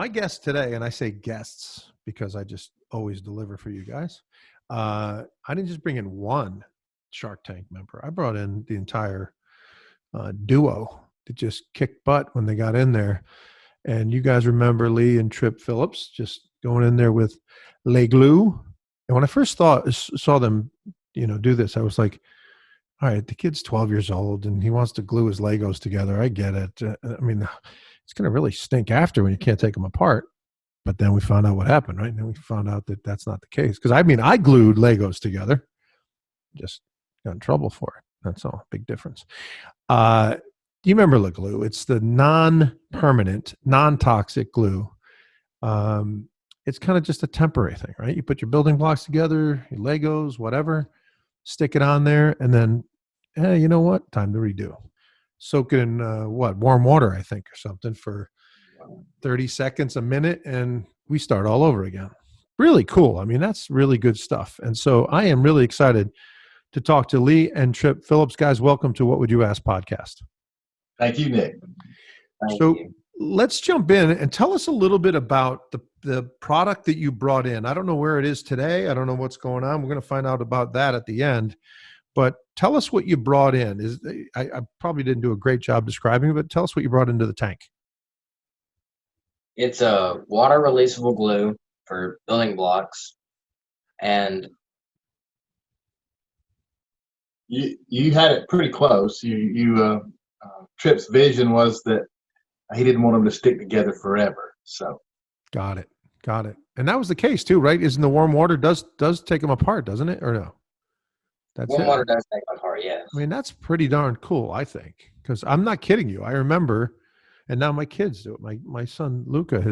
my guest today, and I say guests because I just always deliver for you guys. I didn't just bring in one Shark Tank member. I brought in the entire duo that just kicked butt when they got in there. And you guys remember Lee and Tripp Phillips just going in there with Les Glue. And when I first saw them, do this, I was like, all right, the kid's 12 years old and he wants to glue his Legos together. I get it. I mean, it's going to really stink after when you can't take them apart. But then we found out what happened, right? And then we found out that that's not the case. Because I glued Legos together, just got in trouble for it. That's all. Big difference. You remember Le Glue? It's the non-permanent, non-toxic glue. It's kind of just a temporary thing, right? You put your building blocks together, your Legos, whatever, stick it on there, and then, hey, you know what? Time to redo. Soak it in warm water, I think, or something for 30 seconds, a minute, and we start all over again. Really cool. I mean, that's really good stuff. And so I am really excited to talk to Lee and Tripp Phillips. Guys, welcome to What Would You Ask podcast. Thank you, Nick. So let's jump in and tell us a little bit about the product that you brought in. I don't know where it is today. I don't know what's going on. We're going to find out about that at the end. But tell us what you brought in. I probably didn't do a great job describing it, but tell us what you brought into the tank. It's a water releasable glue for building blocks, and you had it pretty close. Tripp's vision was that he didn't want them to stick together forever. So, got it, and that was the case too, right? Isn't the warm water does take them apart, doesn't it, or no? That's warm water does take them apart, yes. I mean, that's pretty darn cool, I think, because I'm not kidding you. I remember. And now my kids do it. My son, Luca,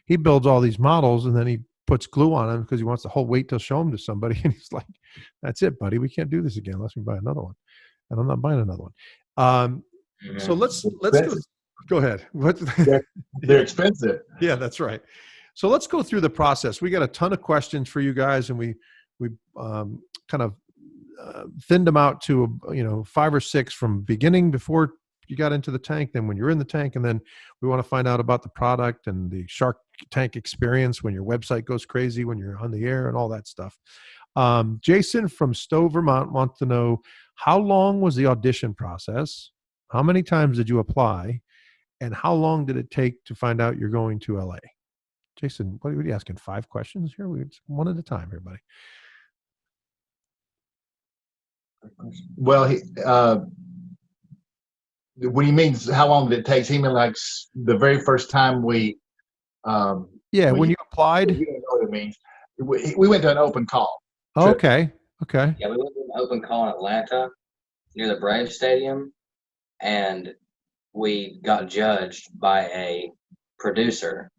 he builds all these models and then he puts glue on them because he wants to wait till show them to somebody. And he's like, that's it, buddy. We can't do this again unless we buy another one. And I'm not buying another one. So let's go ahead. They're expensive. Yeah, that's right. So let's go through the process. We got a ton of questions for you guys, and we kind of thinned them out to 5 or 6 from beginning before you got into the tank, then when you're in the tank, and then we want to find out about the product and the Shark Tank experience when your website goes crazy, when you're on the air and all that stuff. Jason from Stowe, Vermont wants to know, how long was the audition process? How many times did you apply? And how long did it take to find out you're going to LA? Jason, what are you asking? 5 questions here? We're one at a time here, buddy. Well, when he means how long did it take, he means like the very first time we. When you applied. You don't know what it means. We went to an open call. Oh, okay. Yeah, we went to an open call in Atlanta near the Braves Stadium, and we got judged by a producer,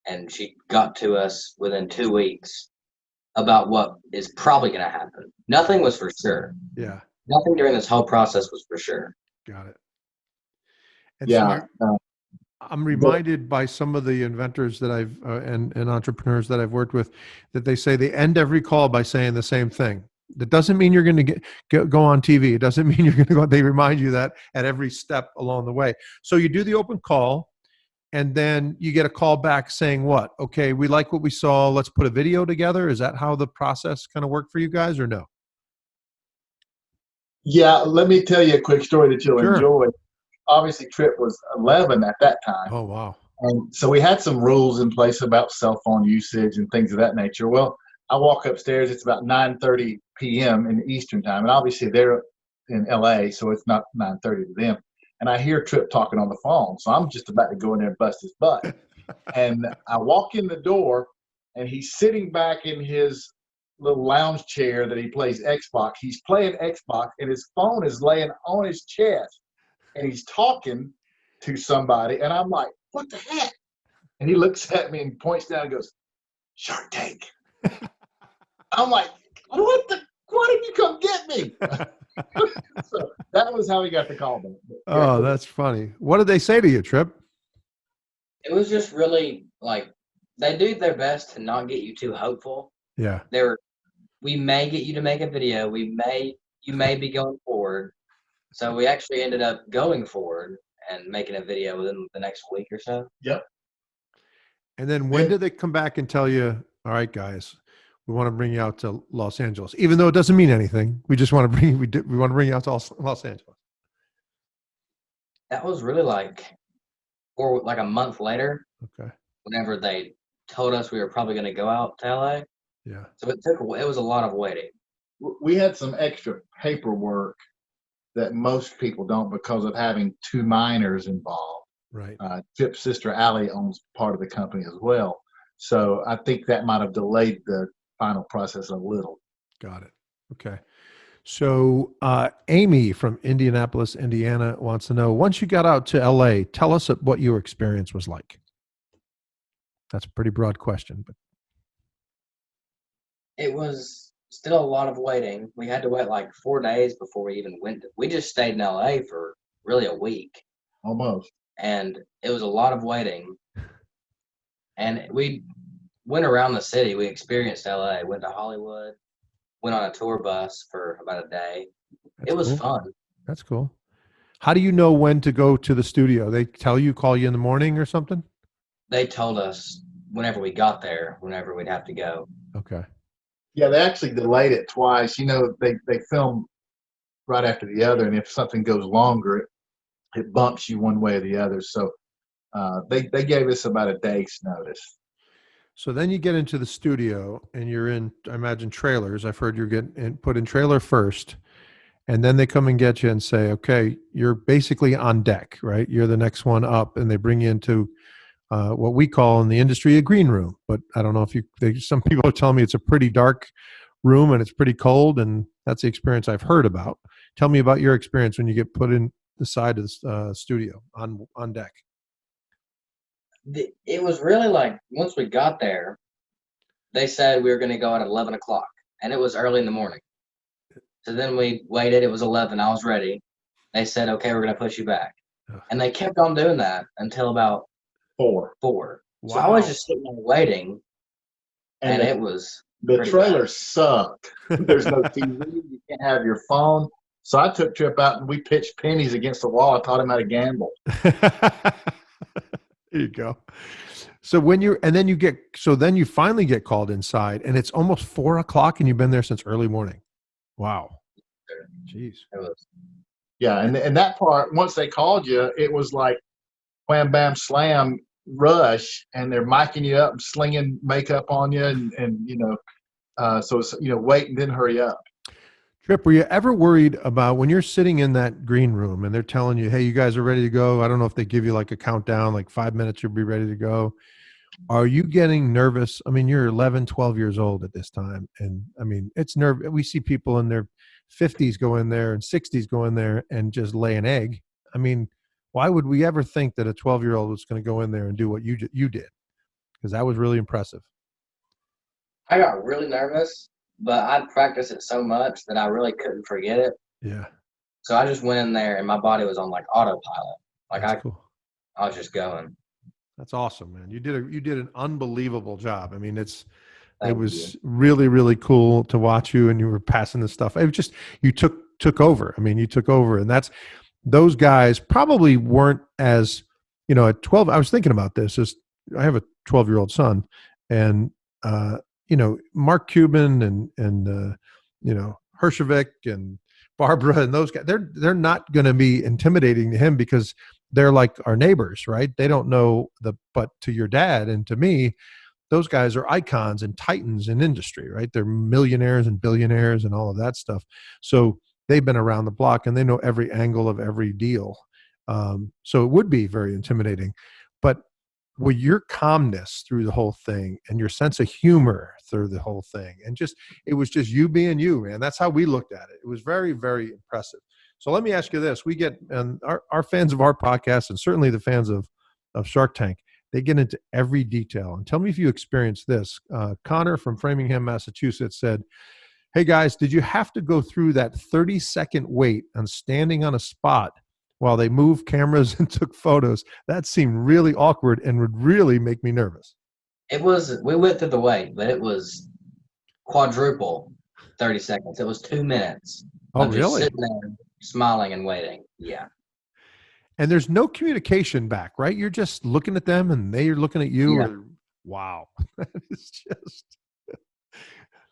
and she got to us within 2 weeks about what is probably going to happen. Nothing was for sure. Yeah. Nothing during this whole process was for sure. Got it. And yeah. So I'm reminded by some of the inventors that I've and entrepreneurs that I've worked with that they say they end every call by saying the same thing. That doesn't mean you're going to go on TV. It doesn't mean you're going to go. They remind you that at every step along the way. So you do the open call, and then you get a call back saying what? Okay, we like what we saw. Let's put a video together. Is that how the process kind of worked for you guys, or no? Yeah, let me tell you a quick story that you'll enjoy. Obviously, Tripp was 11 at that time. Oh, wow. And so we had some rules in place about cell phone usage and things of that nature. Well, I walk upstairs. It's about 9:30 p.m. in Eastern time. And obviously, they're in L.A., so it's not 9:30 to them. And I hear Tripp talking on the phone. So I'm just about to go in there and bust his butt. And I walk in the door, and he's sitting back in his little lounge chair that he plays Xbox. He's playing Xbox, and his phone is laying on his chest. And he's talking to somebody, and I'm like, what the heck? And he looks at me and points down and goes, Shark Tank. I'm like, why did you come get me? So that was how he got the call back. Oh, that's funny. What did they say to you, Tripp? It was just really like, they do their best to not get you too hopeful. Yeah. We may get you to make a video. You may be going forward. So we actually ended up going forward and making a video within the next week or so. Yep. And then when did they come back and tell you, all right, guys, we want to bring you out to Los Angeles, even though it doesn't mean anything. We just want to bring we want to bring you out to Los Angeles. That was really like a month later. Okay. Whenever they told us we were probably going to go out to LA. Yeah. So it was a lot of waiting. We had some extra paperwork that most people don't because of having two minors involved. Right. Tripp's sister Allie owns part of the company as well. So I think that might have delayed the final process a little. Got it. Okay. So Amy from Indianapolis, Indiana wants to know, once you got out to LA, tell us what your experience was like. That's a pretty broad question, but It was still a lot of waiting. We had to wait like 4 days before we even went. We just stayed in LA for really a week. Almost. And it was a lot of waiting. And we went around the city. We experienced LA, went to Hollywood, went on a tour bus for about a day. It was cool. fun. That's cool. How do you know when to go to the studio? They tell you, call you in the morning or something? They told us whenever we got there, whenever we'd have to go. Okay. Yeah, they actually delayed it twice. You know, they film right after the other, and if something goes longer, it bumps you one way or the other. So they gave us about a day's notice. So then you get into the studio and you're in, I imagine, trailers. I've heard you're getting put in trailer first, and then they come and get you and say, okay, you're basically on deck, right? You're the next one up, and they bring you into what we call in the industry a green room. But I don't know if some people are telling me it's a pretty dark room and it's pretty cold, and that's the experience I've heard about. Tell me about your experience when you get put in the side of the studio on deck. It was really like once we got there, they said we were going to go at 11 o'clock, and it was early in the morning. So then we waited. It was 11. I was ready. They said, okay, we're going to push you back. And they kept on doing that until about 4. Wow. So I was just sitting there waiting, and it was the trailer sucked. There's no TV. You can't have your phone. So I took Tripp out and we pitched pennies against the wall. I taught him how to gamble. There you go. So then you finally get called inside, and it's almost 4 o'clock, and you've been there since early morning. Wow. Jeez. Yeah, and that part, once they called you, it was like wham, bam, slam, rush, and they're micing you up and slinging makeup on you, and so it's, wait and then hurry up. Tripp, were you ever worried about when you're sitting in that green room and they're telling you, hey, you guys are ready to go? I don't know if they give you like a countdown, like 5 minutes, you'll be ready to go. Are you getting nervous? I mean, you're 11, 12 years old at this time. And I mean, it's nerve. We see people in their 50s go in there and 60s go in there and just lay an egg. I mean, why would we ever think that a 12-year-old was going to go in there and do what you did? Because that was really impressive. I got really nervous, but I'd practiced it so much that I really couldn't forget it. Yeah. So I just went in there and my body was on like autopilot. Like cool. I was just going. That's awesome, man. You did an unbelievable job. I mean, it was you. really, really cool to watch you, and you were passing the stuff. It was just, you took over. I mean, you took over, and those guys probably weren't as, at 12, I was thinking about this. I have a 12-year-old son, and Mark Cuban and Hershevik and Barbara and those guys, they're not going to be intimidating to him because they're like our neighbors, right? They don't know but to your dad and to me, those guys are icons and titans in industry, right? They're millionaires and billionaires and all of that stuff. So they've been around the block and they know every angle of every deal. So it would be very intimidating, but with your calmness through the whole thing and your sense of humor through the whole thing, and it was just you being you, man. That's how we looked at it. It was very, very impressive. So let me ask you this. We get, and our fans of our podcast, and certainly the fans of Shark Tank, they get into every detail. And tell me if you experienced this. Connor from Framingham, Massachusetts said, hey guys, did you have to go through that 30-second wait on standing on a spot while they moved cameras and took photos? That seemed really awkward and would really make me nervous. We went through the wait, but it was quadruple 30 seconds. It was 2 minutes. Oh, just really? sitting there smiling and waiting. Yeah. And there's no communication back, right? You're just looking at them and they're looking at you. Yeah. Or Wow. That is just,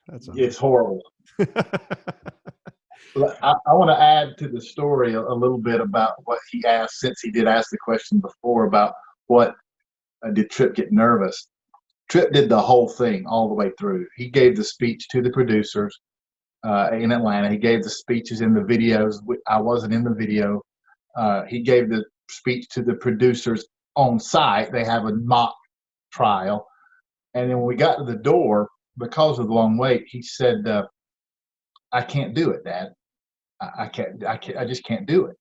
that's It's horrible. I want to add to the story a little bit about what he asked, since he did ask the question before about what did Tripp get nervous. Tripp did the whole thing all the way through. He gave the speech to the producers in Atlanta. He gave the speeches in the videos. I wasn't in the video. He gave the speech to the producers on site. They have a mock trial. And then when we got to the door, because of the long wait, he said, I can't do it, Dad. I just can't do it.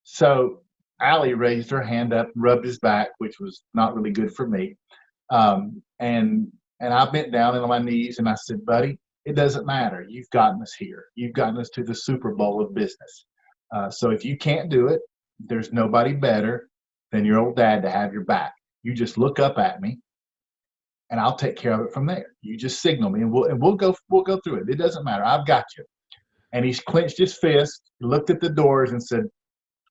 So Allie raised her hand up, rubbed his back, which was not really good for me. And I bent down on my knees and I said, buddy, it doesn't matter. You've gotten us here. You've gotten us to the Super Bowl of business. So if you can't do it, there's nobody better than your old dad to have your back. You just look up at me and I'll take care of it from there. You just signal me and we'll go through it. It doesn't matter. I've got you. And he clenched his fist, looked at the doors and said,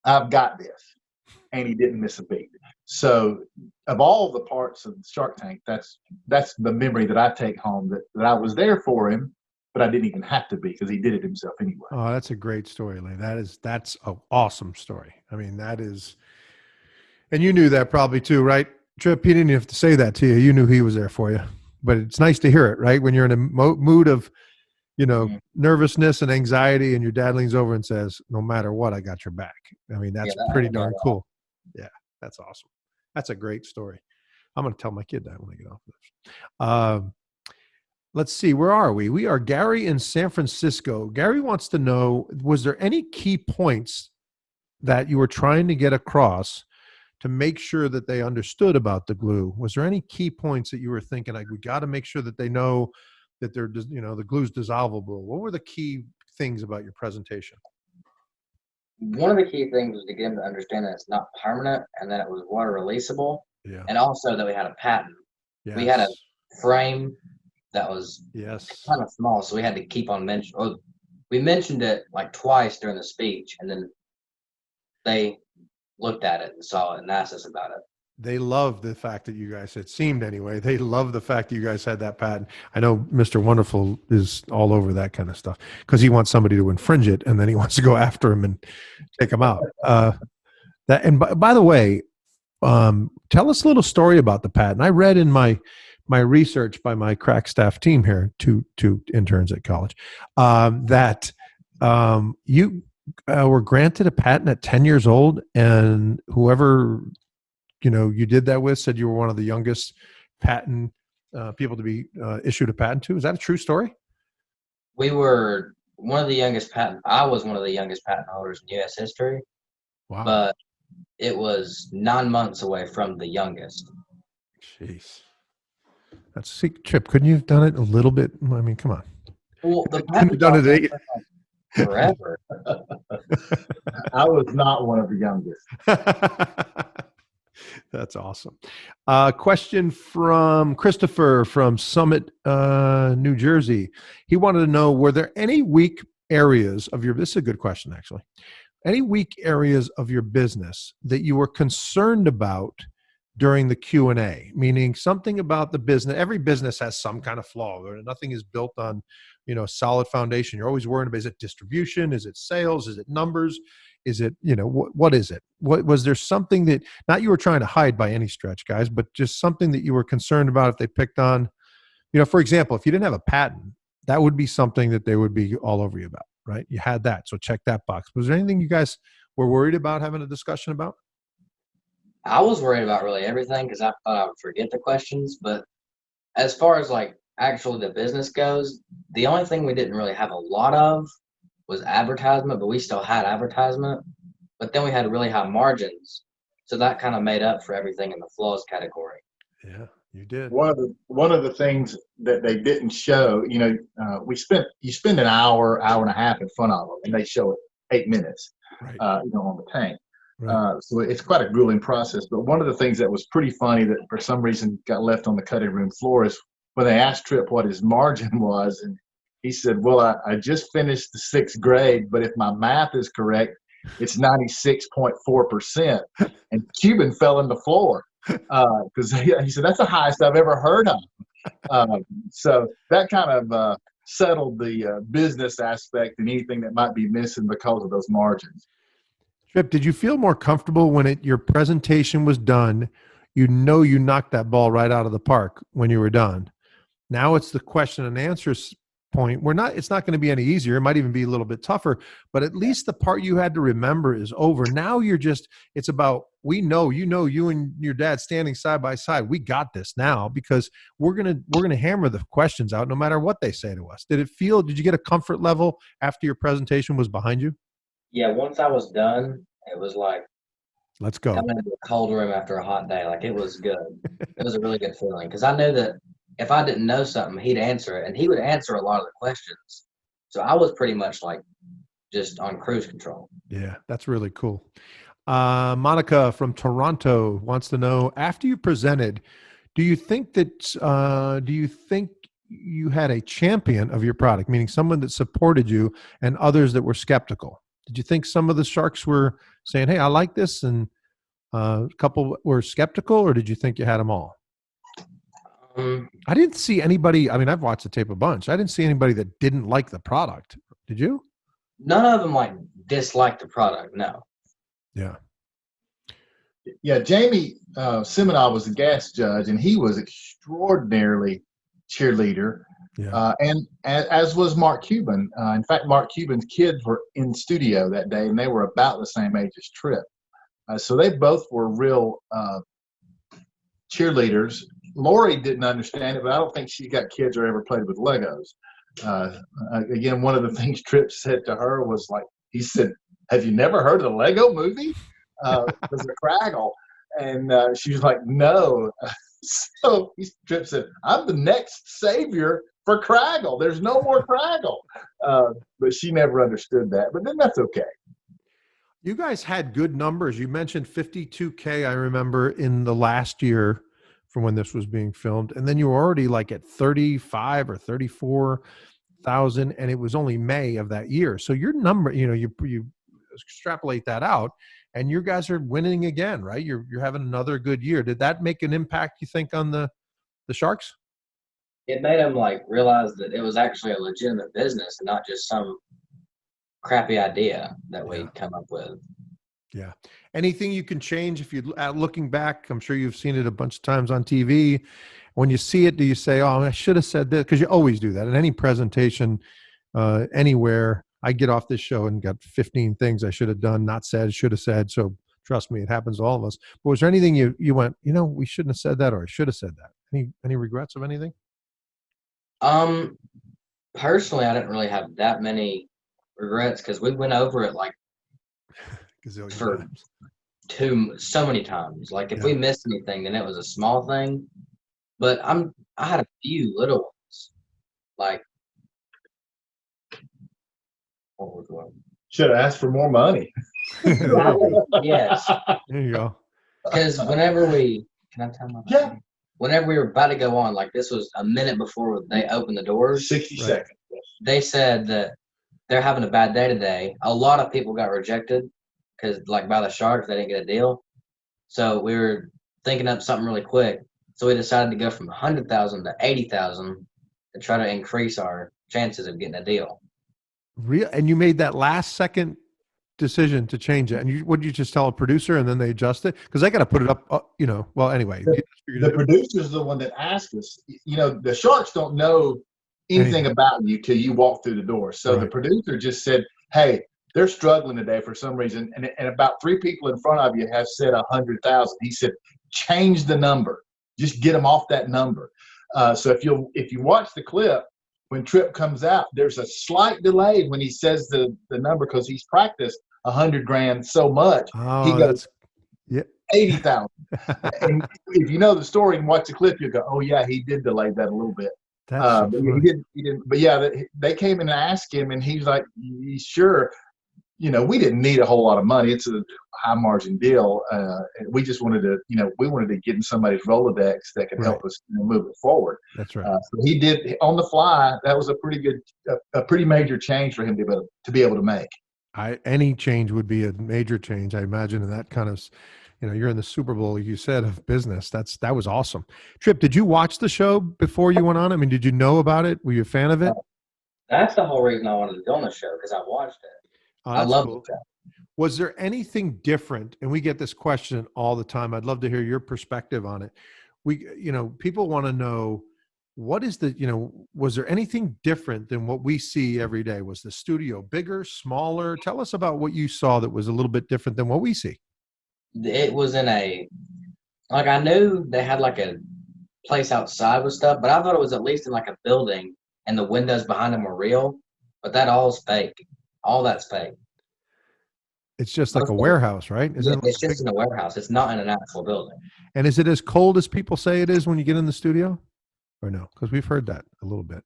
I've got this. And he didn't miss a beat. So of all the parts of Shark Tank, that's the memory that I take home, that I was there for him, but I didn't even have to be because he did it himself anyway. Oh, that's a great story, Lee. That's an awesome story. I mean, that is, and you knew that probably too, right? Tripp, he didn't have to say that to you. You knew he was there for you. But it's nice to hear it, right? When you're in a mood of, nervousness and anxiety, and your dad leans over and says, no matter what, I got your back. I mean, that's pretty darn cool. Yeah, that's awesome. That's a great story. I'm going to tell my kid that when I get off this. Let's see, where are we? We are Gary in San Francisco. Gary wants to know, was there any key points that you were trying to get across to make sure that they understood about the glue? Was there any key points that you were thinking, like, we got to make sure that they know that they're, the glue's dissolvable? What were the key things about your presentation? One of the key things was to get them to understand that it's not permanent and that it was water releasable. Yeah. And also that we had a patent. Yes. We had a frame that was yes kind of small, so we had to keep on mentioning. We mentioned it like twice during the speech, and then they looked at it and saw it and asked us about it. They love the fact that you guys, it seemed anyway, they love the fact that you guys had that patent. I know Mr. Wonderful is all over that kind of stuff because he wants somebody to infringe it, and then he wants to go after him and take him out. And by the way, tell us a little story about the patent. I read in my research by my crack staff team here, two interns at college, that you were granted a patent at 10 years old, and whoever you did that with said you were one of the youngest patent people to be issued a patent to. Is that a true story? We were one of the youngest I was one of the youngest patent holders in U.S. history. Wow. But it was 9 months away from the youngest. Jeez. That's Tripp. Couldn't you have done it a little bit? I mean, come on. Well, the couldn't have done it forever. I was not one of the youngest. That's awesome. Question from Christopher from Summit, New Jersey. He wanted to know, were there any weak areas of this is a good question, actually. Any weak areas of your business that you were concerned about during the Q&A? Meaning something about the business. Every business has some kind of flaw. Nothing is built on, a solid foundation. You're always worried about, is it distribution? Is it sales? Is it numbers? Is it, what is it? What was there something that, not you were trying to hide by any stretch, guys, but just something that you were concerned about if they picked on, for example, if you didn't have a patent, that would be something that they would be all over you about, right? You had that, so check that box. Was there anything you guys were worried about having a discussion about? I was worried about really everything because I thought I would forget the questions. But as far as like actually the business goes, the only thing we didn't really have a lot of was advertisement, but we still had advertisement. But then we had really high margins, so that kind of made up for everything in the flaws category. Yeah, you did. One of the things that they didn't show, you spend an hour and a half in front of them, and they show it 8 minutes, right. On the tank. Right. So it's quite a grueling process. But one of the things that was pretty funny that for some reason got left on the cutting room floor is when they asked Tripp what his margin was, and he said, well, I just finished the 6th grade, but if my math is correct, it's 96.4%. And Cuban fell on the floor. because he said that's the highest I've ever heard of. So that kind of settled the business aspect and anything that might be missing because of those margins. Tripp, did you feel more comfortable when your presentation was done? You knocked that ball right out of the park when you were done. Now it's the question and answers point. It's not going to be any easier. It might even be a little bit tougher, but at least the part you had to remember is over. Now it's about, you and your dad standing side by side. We got this now because we're going to hammer the questions out no matter what they say to us. Did you get a comfort level after your presentation was behind you? Yeah, once I was done, it was like let's go. coming into a cold room after a hot day. Like, it was good. It was a really good feeling because I knew that if I didn't know something, he'd answer it, and he would answer a lot of the questions. So I was pretty much like just on cruise control. Yeah, that's really cool. Monica from Toronto wants to know, after you presented, do you think you had a champion of your product, meaning someone that supported you and others that were skeptical? Did you think some of the sharks were saying, hey, I like this, and a couple were skeptical, or did you think you had them all? I didn't see anybody. I mean, I've watched the tape a bunch. I didn't see anybody that didn't like the product. Did you? None of them like disliked the product. No. Yeah. Yeah. Jamie Simonov was a guest judge, and he was extraordinarily cheerleader. Yeah. And as was Mark Cuban. In fact, Mark Cuban's kids were in studio that day, and they were about the same age as Tripp. So they both were real cheerleaders. Lori didn't understand it, but I don't think she got kids or ever played with Legos. Again, one of the things Tripp said to her was like, he said, have you never heard of the Lego movie? It was a Craggle. And she was like, no. So Tripp said, I'm the next savior for Craggle. There's no more Craggle. But she never understood that. But then that's okay. You guys had good numbers. You mentioned 52K, I remember, in the last year from when this was being filmed. And then you were already like at 35 or 34,000, and it was only May of that year. So your number, you extrapolate that out, and you guys are winning again, right? You're having another good year. Did that make an impact, you think, on the Sharks? It made them like realize that it was actually a legitimate business and not just some crappy idea that we come up with. Yeah. Anything you can change if you looking back? I'm sure you've seen it a bunch of times on TV. When you see it, do you say, "Oh, I should have said this"? Because you always do that in any presentation, anywhere. I get off this show and got 15 things I should have done, not said, should have said. So trust me, it happens to all of us. But was there anything you went, we shouldn't have said that, or I should have said that? Any regrets of anything? Personally, I didn't really have that many regrets because we went over it like for so many times. Like if we missed anything, then it was a small thing. But I had a few little ones. Like, what was one? Should have asked for more money. Yes. There you go. Because whenever we were about to go on, like this was a minute before they opened the doors. 60 seconds. They said that they're having a bad day today. A lot of people got rejected because, like, by the Sharks, they didn't get a deal. So we were thinking up something really quick. So we decided to go from 100,000 to 80,000 to try to increase our chances of getting a deal. And you made that last second decision to change it. And what did you just tell a producer and then they adjust it? Because they got to put it up, well, anyway. The producer's the one that asked us. The Sharks don't know anything about you till you walk through the door. So the producer just said, hey, they're struggling today for some reason. And about 3 people in front of you have said 100,000. He said, change the number. Just get them off that number. So if you watch the clip, when Tripp comes out, there's a slight delay when he says the number because he's practiced 100 grand so much. He goes 80,000. And if you know the story and watch the clip, you go, oh yeah, he did delay that a little bit. But he didn't. But yeah, they came in and asked him, and he's like, sure. We didn't need a whole lot of money. It's a high margin deal. We just wanted to, get in somebody's Rolodex that could help us move it forward. That's right. So he did on the fly. That was a pretty major change for him to be able to make. Any change would be a major change, I imagine, in that kind of, you're in the Super Bowl, you said, of business. That was awesome. Tripp, did you watch the show before you went on? I mean, did you know about it? Were you a fan of it? That's the whole reason I wanted to go on the show, because I watched it. Oh, I that's love cool. the show. Was there anything different? And we get this question all the time. I'd love to hear your perspective on it. People want to know, what is was there anything different than what we see every day? Was the studio bigger, smaller? Tell us about what you saw that was a little bit different than what we see. It was I knew they had like a place outside with stuff, but I thought it was at least in like a building and the windows behind them were real, but that all's fake. All that's fake. It's just like a warehouse, right? Yeah, it's just in a warehouse. It's not in an actual building. And is it as cold as people say it is when you get in the studio? Or no? Because we've heard that a little bit.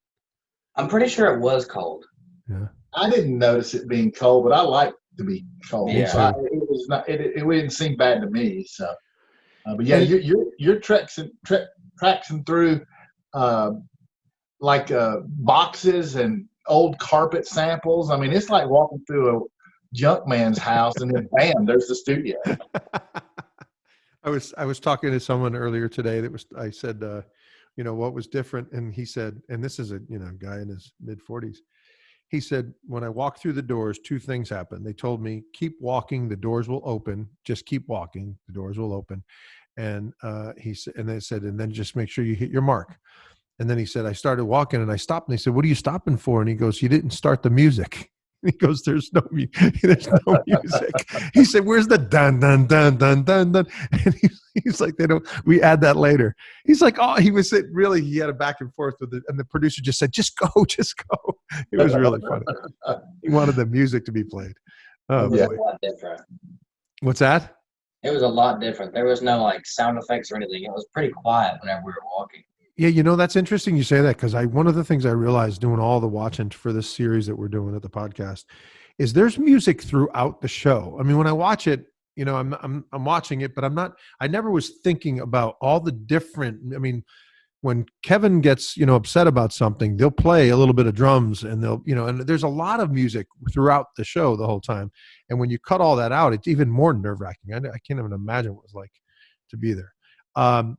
I'm pretty sure it was cold. Yeah. I didn't notice it being cold, but I like to be cold. Yeah. So it was not. It didn't seem bad to me. So, but yeah, you're traxing through boxes and old carpet samples. I mean, it's like walking through a junk man's house, and then bam, there's the studio. I was talking to someone earlier today I said, what was different? And he said, and this is a guy in his mid-40s. He said, when I walked through the doors, two things happened. They told me, keep walking, the doors will open. Just keep walking, the doors will open. And he said, and they said, and then just make sure you hit your mark. And then he said, I started walking and I stopped. And they said, what are you stopping for? And he goes, you didn't start the music. He goes, there's no music. He said, where's the dun, dun, dun, dun, dun, dun? And he's like, we add that later. He's like, oh, he had a back and forth with it. And the producer just said, just go. It was really funny. He wanted the music to be played. Oh, It was boy. a lot different. What's that? It was a lot different. There was no like sound effects or anything. It was pretty quiet whenever we were walking. Yeah, that's interesting you say that, because one of the things I realized doing all the watching for this series that we're doing at the podcast is there's music throughout the show. I mean, when I watch it, I'm watching it, but I never was thinking about all the different, I mean, when Kevin gets, upset about something, they'll play a little bit of drums and they'll, and there's a lot of music throughout the show the whole time. And when you cut all that out, it's even more nerve-wracking. I can't even imagine what it was like to be there.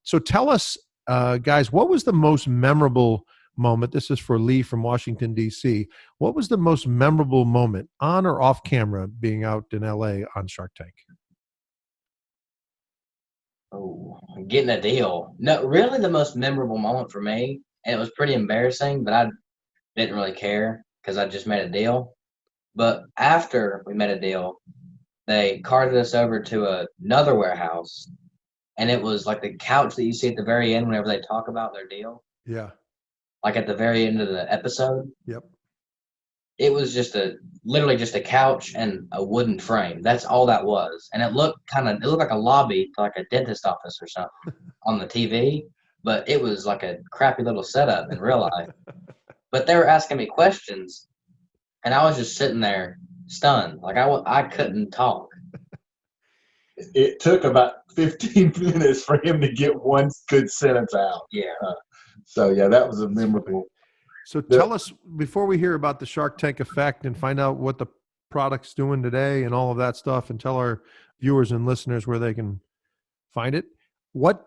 So tell us, guys, what was the most memorable moment? This is for Lee from Washington, D.C. What was the most memorable moment, on or off camera, being out in L.A. on Shark Tank? Oh, getting a deal. No, really the most memorable moment for me, and it was pretty embarrassing, but I didn't really care because I just made a deal. But after we made a deal, they carted us over to another warehouse, and it was like the couch that you see at the very end whenever they talk about their deal. Yeah. Like at the very end of the episode. Yep. It was literally just a couch and a wooden frame. That's all that was. And it looked like a lobby, like a dentist office or something on the TV, but it was like a crappy little setup in real life. But they were asking me questions, and I was just sitting there stunned. Like I couldn't talk. It took about 15 minutes for him to get one good sentence out. Yeah. So yeah, that was a memorable. So tell us, before we hear about the Shark Tank effect and find out what the product's doing today and all of that stuff, and tell our viewers and listeners where they can find it, what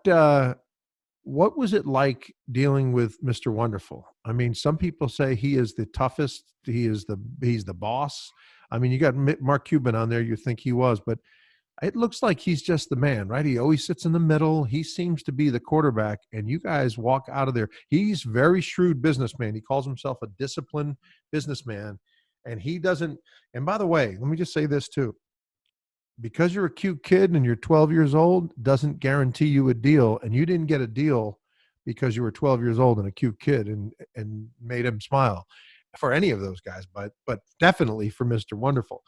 was it like dealing with Mr. Wonderful? I mean, some people say he is the toughest. He's the boss. I mean, you got Mark Cuban on there. You think he was, but it looks like he's just the man, right? He always sits in the middle. He seems to be the quarterback, and you guys walk out of there. He's very shrewd businessman. He calls himself a disciplined businessman, and he doesn't. And by the way, let me just say this too. Because you're a cute kid and you're 12 years old doesn't guarantee you a deal, and you didn't get a deal because you were 12 years old and a cute kid and made him smile for any of those guys, but definitely for Mr. Wonderful.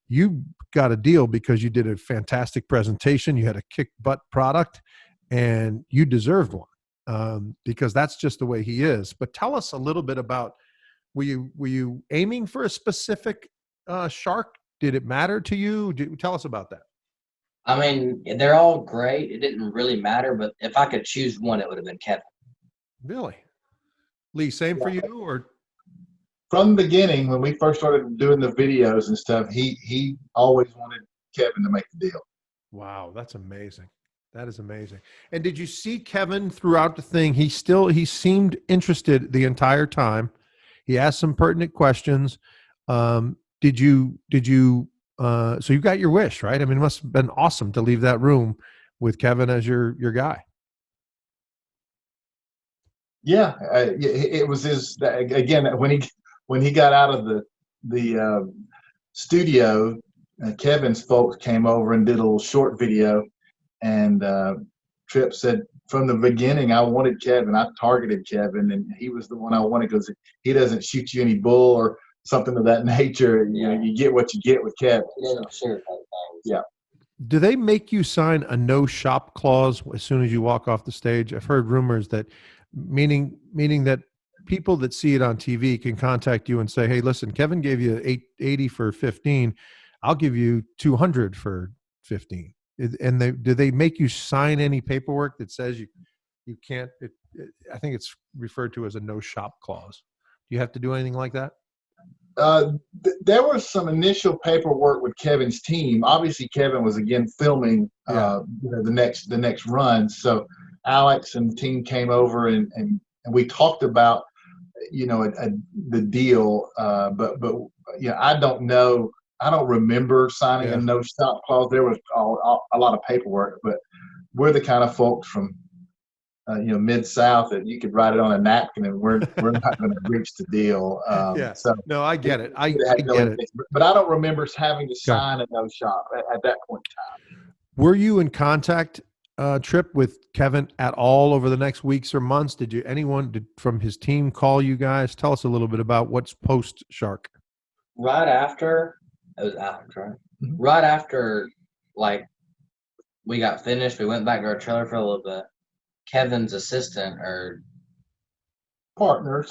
You got a deal because you did a fantastic presentation. You had a kick butt product, and you deserved one because that's just the way he is. But tell us a little bit about, were you aiming for a specific shark? Did it matter to you? Tell us about that. I mean, they're all great. It didn't really matter, but if I could choose one, it would have been Kevin. Really? Lee, same for you? Or From the beginning, when we first started doing the videos and stuff, he always wanted Kevin to make the deal. Wow, that's amazing. That is amazing. And did you see Kevin throughout the thing? He seemed interested the entire time. He asked some pertinent questions. So you got your wish, right? I mean, it must have been awesome to leave that room with Kevin as your guy. Yeah, it was his again when he got out of the studio. Kevin's folks came over and did a little short video, and Tripp said from the beginning, I wanted Kevin. I targeted Kevin, and he was the one I wanted because he doesn't shoot you any bull or something of that nature. You know, you get what you get with Kevin. Yeah. Do they make you sign a no shop clause as soon as you walk off the stage? I've heard rumors that meaning that people that see it on TV can contact you and say, "Hey, listen, Kevin gave you 880 for 15. I'll give you 200 for 15." And do they make you sign any paperwork that says you can't? I think it's referred to as a no shop clause. Do you have to do anything like that? There was some initial paperwork with Kevin's team. Obviously, Kevin was again filming the next run. So Alex and the team came over and we talked about the deal. But I don't know. I don't remember signing a no stop clause. There was a lot of paperwork, but we're the kind of folks from Mid-South that you could write it on a napkin and we're not going to reach the deal. So no, I get it. I get it. But I don't remember having to sign a no shop at that point in time. Were you in contact, Tripp, with Kevin at all over the next weeks or months? Did anyone from his team call you guys? Tell us a little bit about what's post Shark. Right after, it was Alex, right? Mm-hmm. Right after, we got finished, we went back to our trailer for a little bit. Kevin's assistant or partner,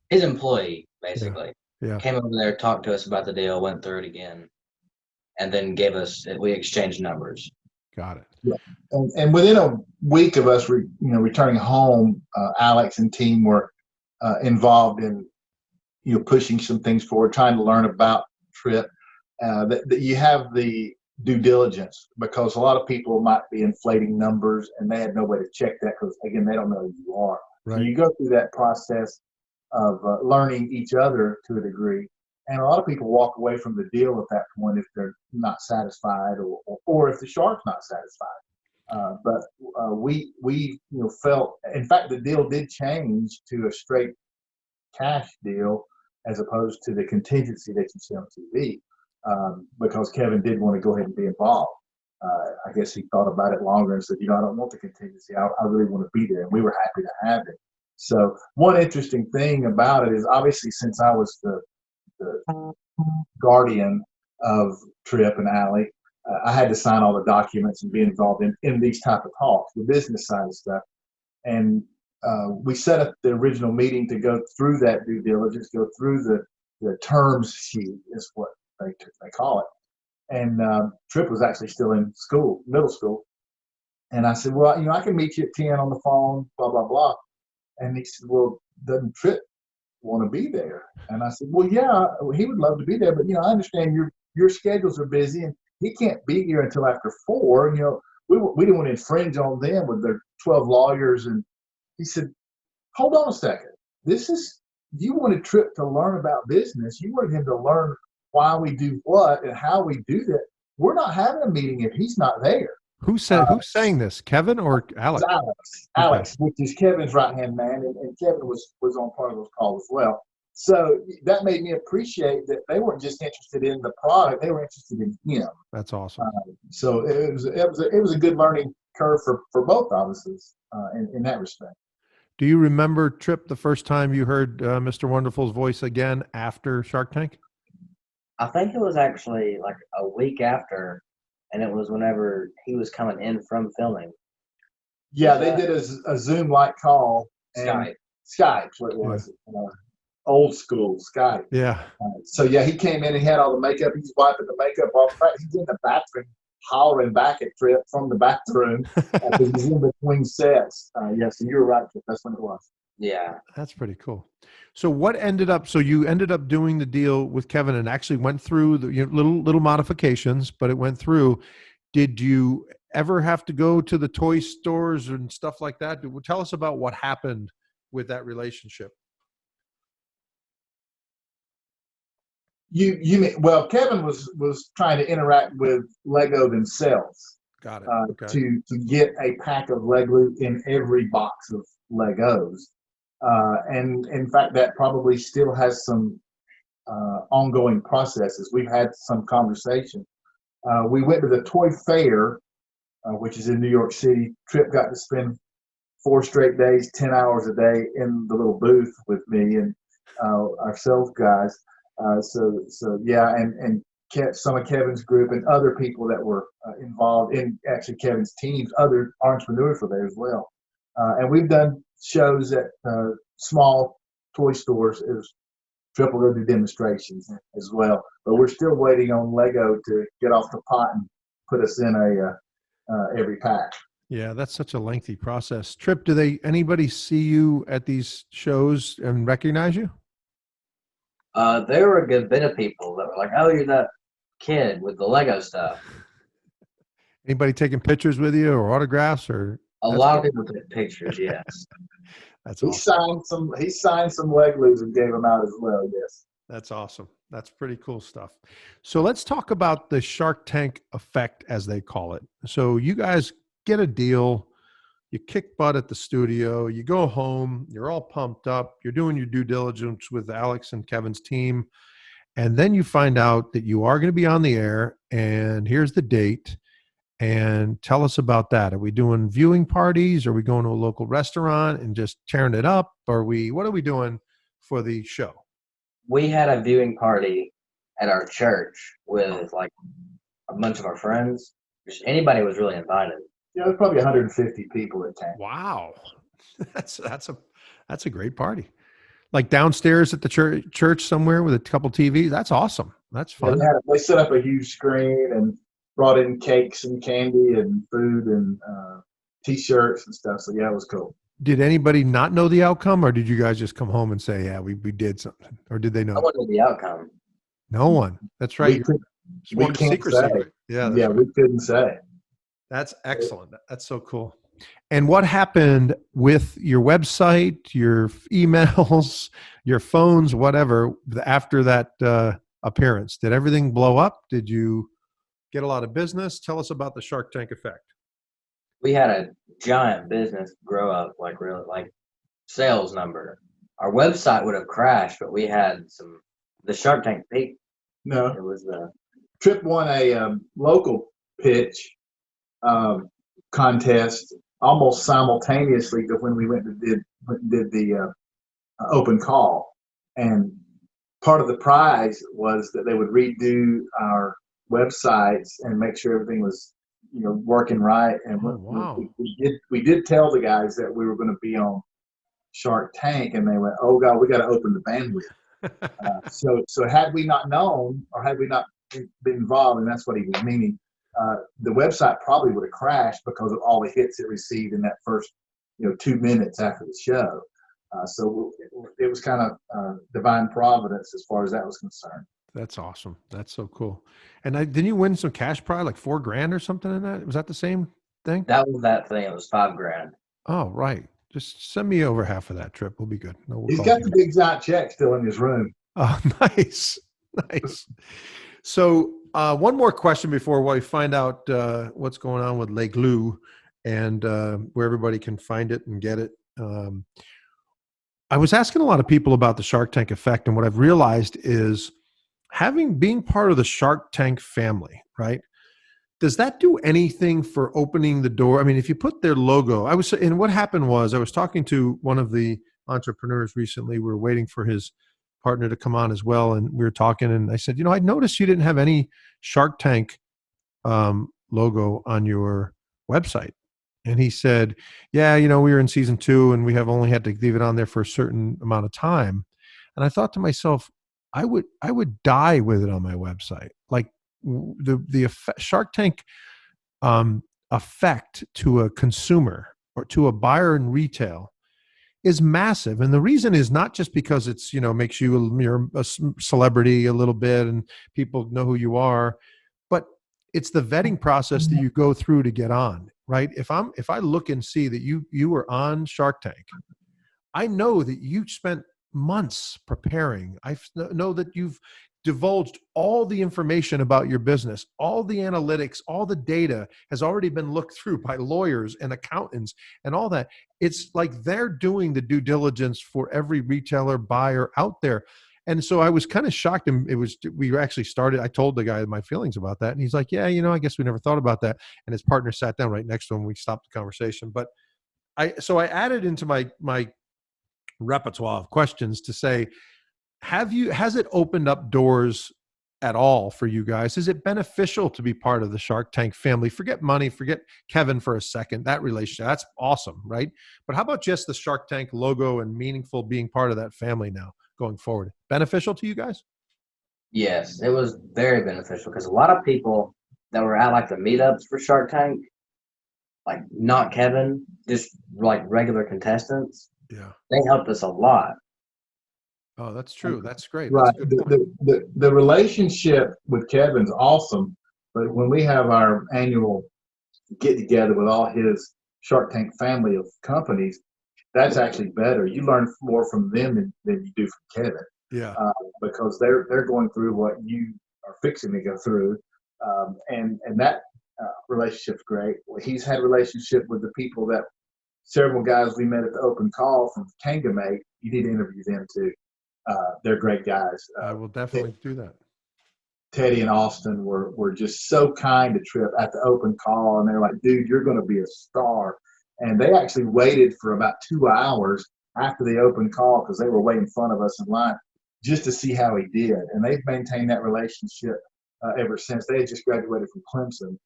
his employee basically came over there, talked to us about the deal, went through it again, and then we exchanged numbers. Got it. Yeah. And within a week of us returning home, Alex and team were involved in pushing some things forward, trying to learn about Tripp. That you have the due diligence, because a lot of people might be inflating numbers and they had no way to check that because, again, they don't know who you are. Right. So you go through that process of learning each other to a degree. And a lot of people walk away from the deal at that point if they're not satisfied or if the shark's not satisfied. But we felt, in fact, the deal did change to a straight cash deal as opposed to the contingency that you see on TV. Because Kevin did want to go ahead and be involved. I guess he thought about it longer and said, I don't want the contingency. I really want to be there. And we were happy to have it. So one interesting thing about it is, obviously, since I was the guardian of Tripp and Allie, I had to sign all the documents and be involved in these type of talks, the business side of stuff. And we set up the original meeting to go through that due diligence, go through the terms sheet is what they call it. And Tripp was actually still in school, middle school. And I said, well, I can meet you at 10 on the phone, blah, blah, blah. And he said, well, doesn't Tripp want to be there? And I said, well, yeah, he would love to be there. But, I understand your schedules are busy and he can't be here until after 4. We didn't want to infringe on them with their 12 lawyers. And he said, hold on a second. You wanted Tripp to learn about business. You wanted him to learn why we do what and how we do that. We're not having a meeting if he's not there. Who's saying this, Kevin or Alex? Alex, which is Kevin's right-hand man, and Kevin was on part of those calls as well. So that made me appreciate that they weren't just interested in the product; they were interested in him. That's awesome. So it was a good learning curve for both of us in that respect. Do you remember, Tripp, the first time you heard Mr. Wonderful's voice again after Shark Tank? I think it was actually like a week after, and it was whenever he was coming in from filming. Yeah, they did a Zoom-like call. Skype, what it was. Yeah. Old school Skype. Yeah. So, he came in and he had all the makeup. He's wiping the makeup off. He's in the bathroom hollering back at Tripp from the bathroom because he's in between sets. So you were right, Tripp. That's when it was. Yeah. That's pretty cool. So what ended up, so you ended up doing the deal with Kevin and actually went through the little modifications, but it went through. Did you ever have to go to the toy stores and stuff like that? Tell us about what happened with that relationship. Well, Kevin was trying to interact with Lego themselves Got it. Okay. to get a pack of Lego in every box of Legos, and in fact, that probably still has some ongoing processes. We've had some conversation. We went to the Toy Fair, which is in New York City. Tripp got to spend 4 straight days, 10 hours a day in the little booth with me and our sales guys. So yeah, and some of Kevin's group and other people that were involved in actually Kevin's teams, other entrepreneurs were there as well. And we've done shows at small toy stores as Tripp will go do demonstrations as well. But we're still waiting on Lego to get off the pot and put us in every pack. Yeah, that's such a lengthy process. Tripp, anybody see you at these shows and recognize you? There were a good bit of people that were like, "Oh, you're that kid with the Lego stuff." Anybody taking pictures with you or autographs or? A lot of people took pictures. Yes. That's He awesome. signed some Legos and gave them out as well. Yes. That's awesome. That's pretty cool stuff. So let's talk about the Shark Tank effect, as they call it. So you guys get a deal, you kick butt at the studio, you go home, you're all pumped up, you're doing your due diligence with Alex and Kevin's team, and then you find out that you are going to be on the air, and here's the date. And tell us about that. Are we doing viewing parties? Are we going to a local restaurant and just tearing it up? What are we doing for the show? We had a viewing party at our church with like a bunch of our friends. Just anybody was really invited. Yeah, there's probably 150 people that came. Wow, that's a great party. Like downstairs at the church somewhere with a couple TVs. That's awesome. That's fun. Yeah, they set up a huge screen and brought in cakes and candy and food and T-shirts and stuff. So yeah, it was cool. Did anybody not know the outcome, or did you guys just come home and say, "Yeah, we did something," or did they know? No one knew the outcome. No one. That's right. We can't secrecy. say. Right? Yeah. Yeah, right. we couldn't say. That's excellent. That's so cool. And what happened with your website, your emails, your phones, whatever, after that appearance? Did everything blow up? Did you get a lot of business? Tell us about the Shark Tank effect. We had a giant business grow up, like sales number. Our website would have crashed, but we had the Shark Tank peak. No, it was Tripp won a local pitch contest almost simultaneously to when we went and did the open call, and part of the prize was that they would redo our websites and make sure everything was working right. And wow. we did tell the guys that we were going to be on Shark Tank, and they went, "Oh God, we got to open the bandwidth." So had we not known, or had we not been involved, and that's what he was meaning, the website probably would have crashed because of all the hits it received in that first 2 minutes after the show. So it was kind of divine providence as far as that was concerned. That's awesome. That's so cool. And didn't you win some cash prize, like $4,000 or something in that? Was that the same thing? That was that thing. It was $5,000. Oh, right. Just send me over half of that. Trip. We'll be good. No, He's got the big giant check still in his room. Oh, nice. Nice. So one more question before we find out what's going on with Lake Lou and where everybody can find it and get it. I was asking a lot of people about the Shark Tank effect, and what I've realized is being part of the Shark Tank family, right? Does that do anything for opening the door? I mean, if you put their logo, and what happened was I was talking to one of the entrepreneurs recently. We were waiting for his partner to come on as well, and we were talking, and I said, I noticed you didn't have any Shark Tank logo on your website. And he said, yeah, we were in season 2 and we have only had to leave it on there for a certain amount of time. And I thought to myself, I would die with it on my website. Like the Shark Tank effect to a consumer or to a buyer in retail is massive. And the reason is not just because it's, makes you're a celebrity a little bit and people know who you are, but it's the vetting process that you go through to get on, right? If I look and see that you were on Shark Tank, I know that you spent months preparing. I know that you've divulged all the information about your business, all the analytics, all the data has already been looked through by lawyers and accountants and all that. It's like they're doing the due diligence for every retailer buyer out there. And so I was kind of shocked. And we actually started, I told the guy my feelings about that. And he's like, yeah, I guess we never thought about that. And his partner sat down right next to him. We stopped the conversation. But I added into my repertoire of questions to say, has it opened up doors at all for you guys? Is it beneficial to be part of the Shark Tank family? Forget money, forget Kevin for a second, that relationship, that's awesome, right? But how about just the Shark Tank logo and meaningful being part of that family now going forward? Beneficial to you guys? Yes, it was very beneficial because a lot of people that were at like the meetups for Shark Tank, like not Kevin, just like regular contestants, yeah, they helped us a lot. Oh, that's true. That's great. Right. That's a good point. The relationship with Kevin's awesome, but when we have our annual get together with all his Shark Tank family of companies, that's actually better. You learn more from them than you do from Kevin. Yeah. Because they're going through what you are fixing to go through, and that relationship's great. He's had a relationship with the people that several guys we met at the open call from Kangamate. You need to interview them too. They're great guys. I will definitely do that. Teddy and Austin were just so kind to Tripp at the open call, and they're like, dude, you're going to be a star. And they actually waited for about 2 hours after the open call because they were way in front of us in line just to see how he did. And they've maintained that relationship ever since. They had just graduated from Clemson.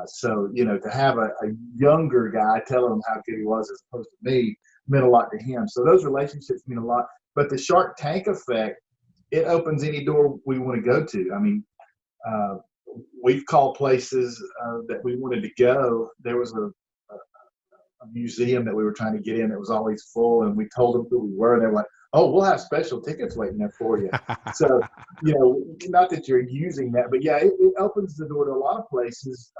So, to have a younger guy telling him how good he was as opposed to me meant a lot to him. So those relationships mean a lot. But the Shark Tank effect, it opens any door we want to go to. I mean, we've called places that we wanted to go. There was a museum that we were trying to get in that was always full, and we told them who we were, and they were like, oh, we'll have special tickets waiting there for you. So, not that you're using that, but yeah, it opens the door to a lot of places.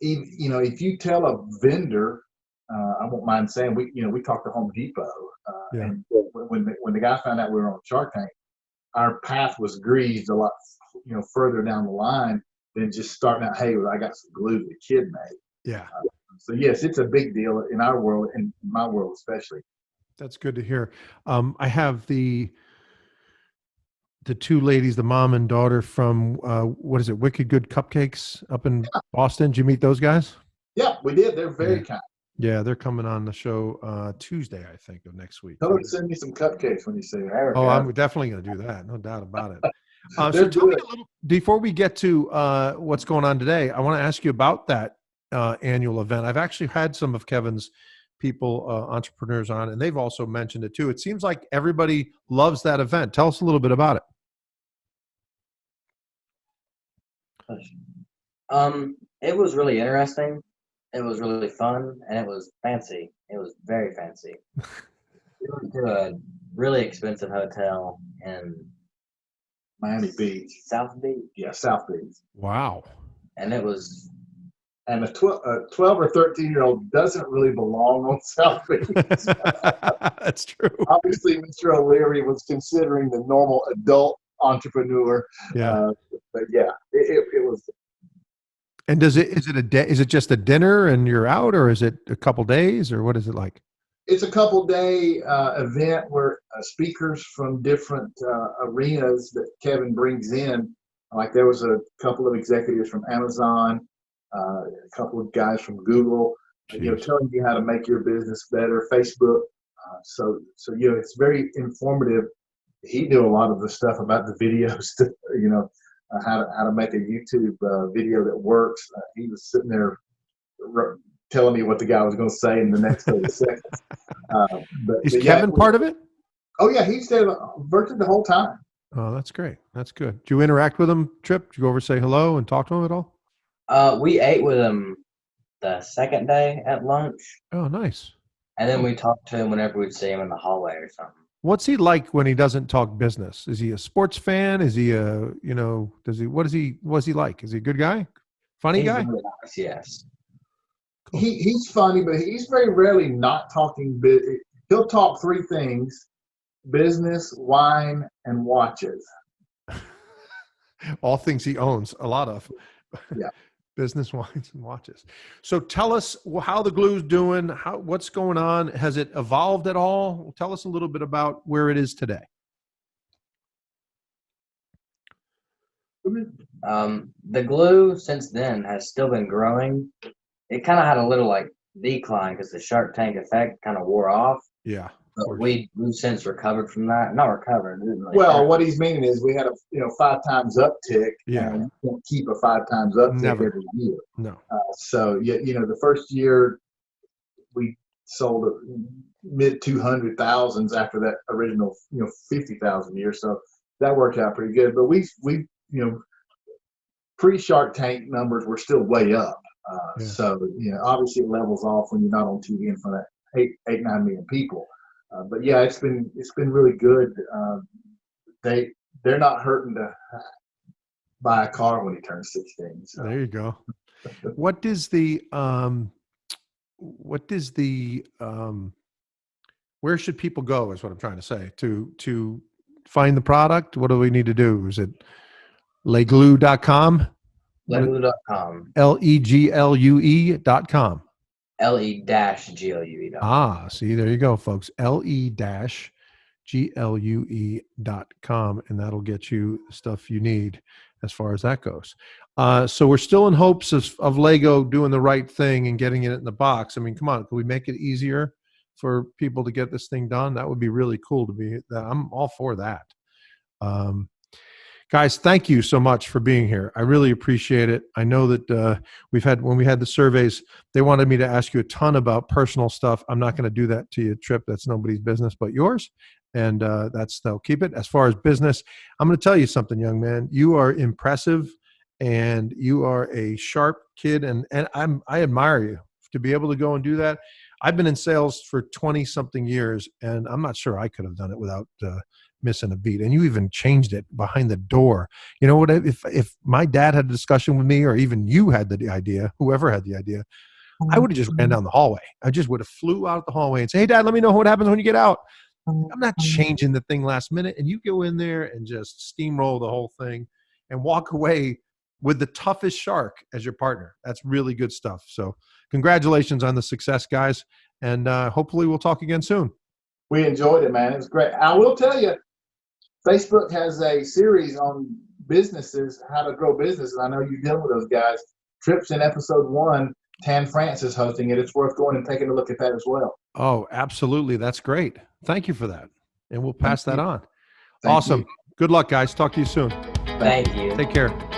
If you tell a vendor, I won't mind saying we talked to Home Depot, and when the guy found out we were on Shark Tank, our path was greased a lot, further down the line than just starting out. Hey, I got some glue the kid made. Yeah. So yes, it's a big deal in our world, in my world especially. That's good to hear. I have the two ladies, the mom and daughter from what is it, Wicked Good Cupcakes up in Boston. Did you meet those guys? Yeah, we did. They're very kind. Yeah, they're coming on the show Tuesday, I think, of next week. Tell them to send me some cupcakes when you say that. Oh, I'm definitely going to do that. No doubt about it. So tell me a little, before we get to what's going on today, I want to ask you about that annual event. I've actually had some of Kevin's people, entrepreneurs on, and they've also mentioned it too. It seems like everybody loves that event. Tell us a little bit about it. It was really interesting. It was really fun, and it was fancy. It was very fancy. We went to a really expensive hotel in Miami Beach. South Beach? Yeah, South Beach. Wow. And it was... And a 12 or 13-year-old doesn't really belong on South Beach. That's true. Obviously, Mr. O'Leary was considering the normal adult entrepreneur. Yeah. But yeah, it was... And is it just a dinner and you're out, or is it a couple days, or what is it like? It's a couple-day event where speakers from different arenas that Kevin brings in, like there was a couple of executives from Amazon, a couple of guys from Google, telling you how to make your business better, Facebook. So it's very informative. He knew a lot of the stuff about the videos, how to make a YouTube video that works. He was sitting there telling me what the guy was going to say in the next 30 seconds. Is Kevin part of it? Oh, yeah. He stayed virtually the whole time. Oh, that's great. That's good. Did you interact with him, Tripp? Did you go over say hello and talk to him at all? We ate with him the second day at lunch. Oh, nice. And then we talk to him whenever we'd see him in the hallway or something. What's he like when he doesn't talk business? Is he a sports fan? Is he what's he like? Is he a good guy? Funny He's guy? very nice, yes. Cool. He's funny, but he's very rarely not talking. He'll talk three things: business, wine, and watches. All things he owns, a lot of. Yeah. Business, wines, and watches. So tell us how the glue's doing. What's going on? Has it evolved at all? Tell us a little bit about where it is today. The glue since then has still been growing. It kind of had a little like decline because the Shark Tank effect kind of wore off. Yeah. But we've since recovered from that. Not recovered. It didn't really Well, hurt. what he's meaning is we had a 5 times uptick. Yeah. And you can't keep a 5 times uptick Never. every year. No. So the first year we sold mid 200,000s after that original 50,000 year. So that worked out pretty good. But we pre-Shark Tank numbers were still way up. Yeah. So obviously it levels off when you're not on TV in front of 8-9 million people. But yeah, it's been really good. They're not hurting to buy a car when he turns 16. So. There you go. What is the where should people go is what I'm trying to say to find the product? What do we need to do? Is it leglue.com? Leglue.com. leglue.com. LE-GLUE.com. Ah, see, there you go, folks. LE-GLUE.com, and that'll get you the stuff you need as far as that goes. So we're still in hopes of Lego doing the right thing and getting it in the box. I mean, come on, can we make it easier for people to get this thing done? That would be really cool to be. I'm all for that. Guys, thank you so much for being here. I really appreciate it. I know that when we had the surveys, they wanted me to ask you a ton about personal stuff. I'm not going to do that to you, Tripp. That's nobody's business but yours. And they'll keep it. As far as business, I'm going to tell you something, young man. You are impressive and you are a sharp kid. And I admire you to be able to go and do that. I've been in sales for 20 something years and I'm not sure I could have done it without missing a beat. And you even changed it behind the door. You know what? If my dad had a discussion with me, or even you had the idea, whoever had the idea, I would have just ran down the hallway. I just would have flew out the hallway and say, "Hey, Dad, let me know what happens when you get out." I'm not changing the thing last minute. And you go in there and just steamroll the whole thing and walk away with the toughest shark as your partner. That's really good stuff. So congratulations on the success, guys. And hopefully we'll talk again soon. We enjoyed it, man. It was great. I will tell you, Facebook has a series on businesses, how to grow business. And I know you deal with those guys. Tripp's in episode 1. Tan France is hosting it. It's worth going and taking a look at that as well. Oh, absolutely. That's great. Thank you for that. And we'll pass that on. Thank Awesome. you. Good luck, guys. Talk to you soon. Thank you. Take care.